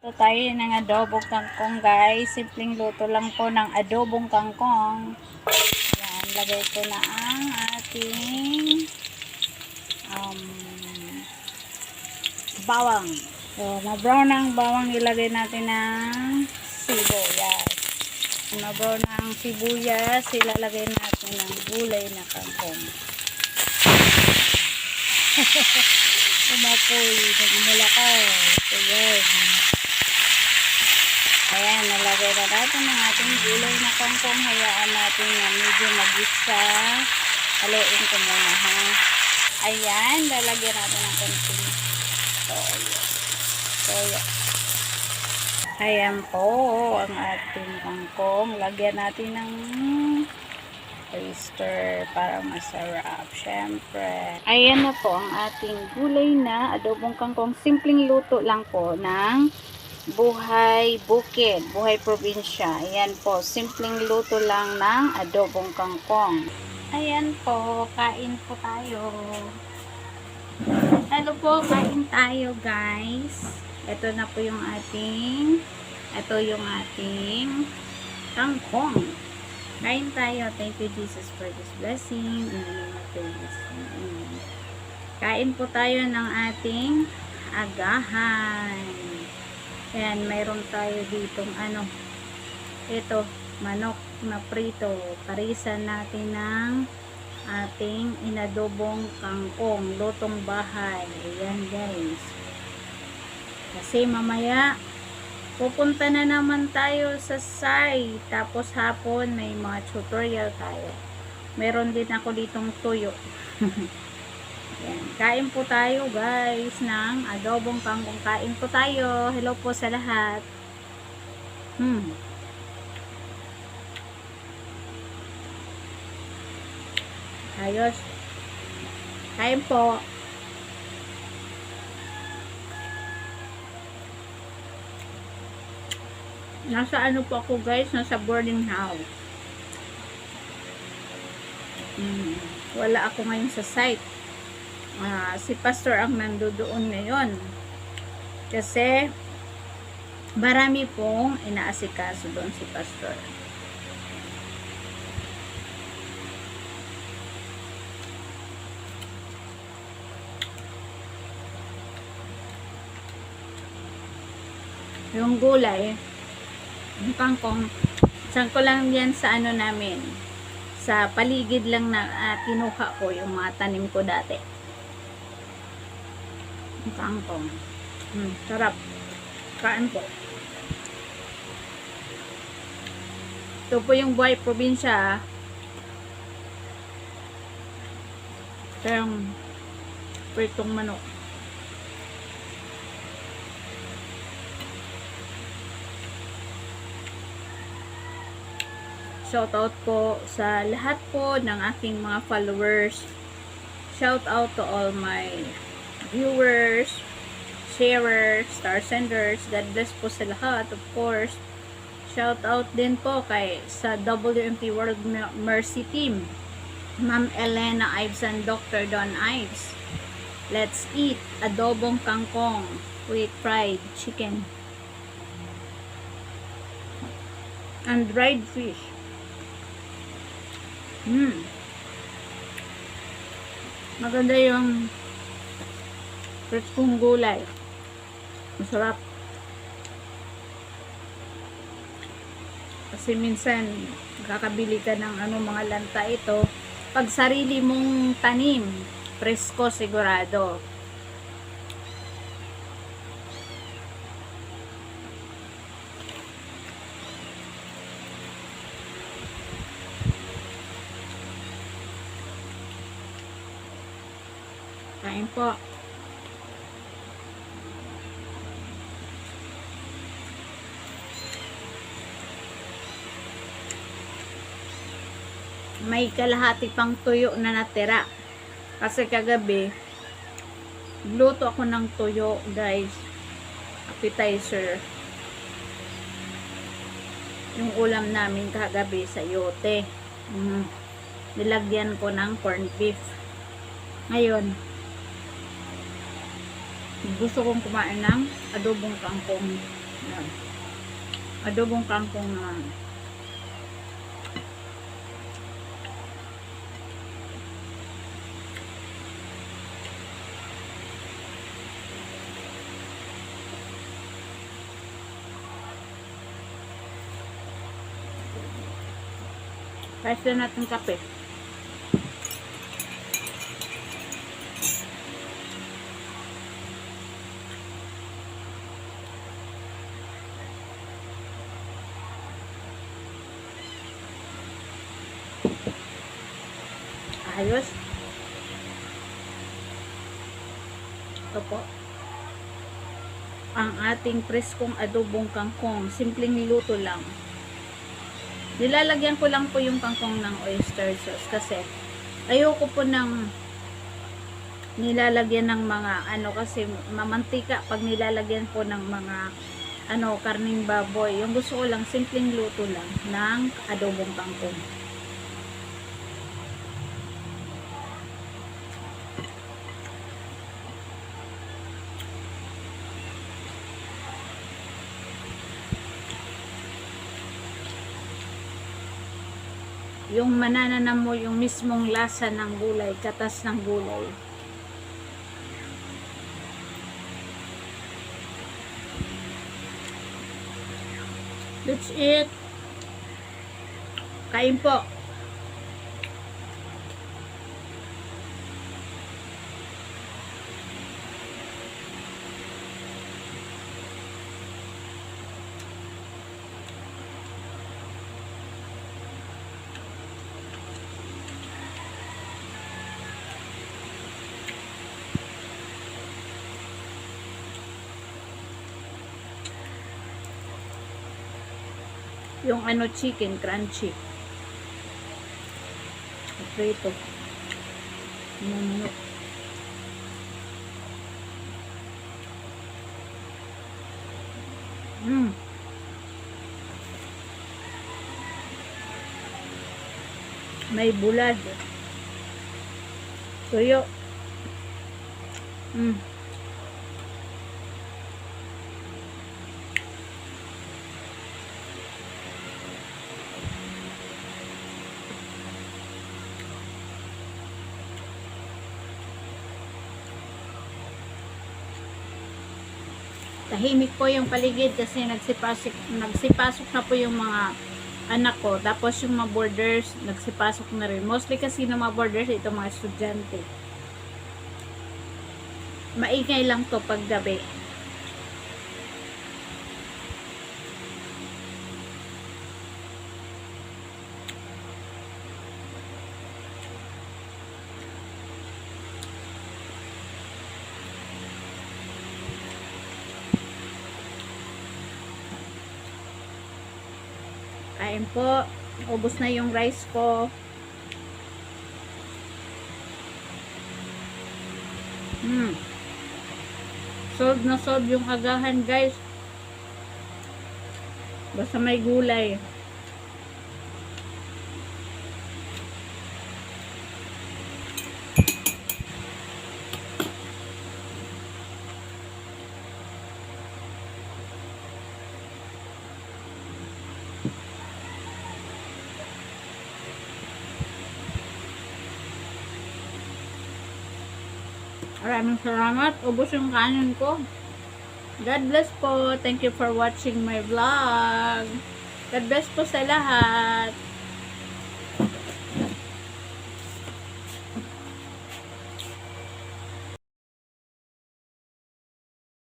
Ito tayo ng adobong kangkong guys. Simpleng luto lang po ng adobong kangkong. Yan, lagay ko na ang ating bawang. So, na-brown ang bawang, ilagay natin ng sibuyas. Na-brown ang sibuyas, ilalagay natin ng gulay na kangkong. Umapoy, nagmulakaw. So, yan. Ayan, nalagay na natin ang ating gulay na kangkong. Hayaan natin na medyo mag-isa. Haluin ko muna ha. Ayan, lalagyan natin ng konting toyo. Ayan po ang ating kangkong. Lagyan natin ng oyster para masarap. Syempre. Ayan na po ang ating gulay na adobong kangkong. Simpleng luto lang po ng buhay bukid, buhay probinsya. Ayan po, simpleng luto lang ng adobong kangkong. Ayan po, kain po tayo. Hello po, kain tayo guys. Ito na po yung ating kangkong. Kain tayo. Thank you Jesus for this blessing. In the name of Jesus. Kain po tayo ng ating agahan. Ayan, mayroon tayo ditong ito, manok na prito. Parisan natin ng ating inadobong kangkong, lutong bahay. Ayan guys. Kasi mamaya, pupunta na naman tayo sa SAI. Tapos hapon, may mga tutorial tayo. Meron din ako ditong tuyo. Yan. Kain po tayo guys ng adobong kangkong. Kain po tayo. Hello po sa lahat. Ayos. Kain po. Nasa ano po ako guys? Nasa boarding house. Wala ako ngayon sa site. Si pastor ang nandoon ngayon kasi marami pong inaasikaso doon si pastor. Yung gulay, yung kangkong, saan ko lang yan sa namin, sa paligid lang na kinuha ko yung mga tanim ko dati. Kangkong. Sarap. Kain po. Ito po yung buhay probinsya. Ito yung pritong manok. Shoutout po sa lahat po ng aking mga followers. Shoutout to all my viewers, sharers, star senders. God bless po sa lahat, of course. Shout out din po kay sa WMP World Mercy Team, Ma'am Elena Ives and Dr. Don Ives. Let's eat adobong kangkong with fried chicken and dried fish. Maganda yung preskong gulay. Masarap. Kasi minsan kakabili ka ng mga lanta ito. Pag sarili mong tanim, presko sigurado. Kain po. May kalahati pang tuyo na natira. Kasi kagabi, luto ako ng tuyo, guys. Appetizer. Yung ulam namin kagabi sa yote. Nilagyan ko ng corned beef. Ngayon, gusto kong kumain ng adobong kangkong. Yan. Adobong kangkong naman. Pwede natin kape. Ayos. Ito po. Ang ating preskong adobong kangkong. Simpleng luto lang. Nilalagyan ko lang po yung kangkong ng oyster sauce kasi ayoko po ng nilalagyan ng mga kasi mamantika pag nilalagyan po ng mga karning baboy. Yung gusto ko lang simpleng luto lang ng adobong kangkong. Yung manananam mo yung mismong lasa ng gulay, katas ng gulay. That's it. Kain po. Yung chicken crunchy. Prito. May bulad. Tuyo. Tahimik po yung paligid kasi nagsipasok na po yung mga anak ko. Tapos yung mga boarders, nagsipasok na rin. Mostly kasi ng mga boarders, ito mga estudyante. Maingay lang to pag gabi. Kain po. Ubos na yung rice ko. Solve na solve yung agahan, guys. Basta may gulay. Maraming salamat. Ubos yung kanin ko. God bless po. Thank you for watching my vlog. God bless po sa lahat.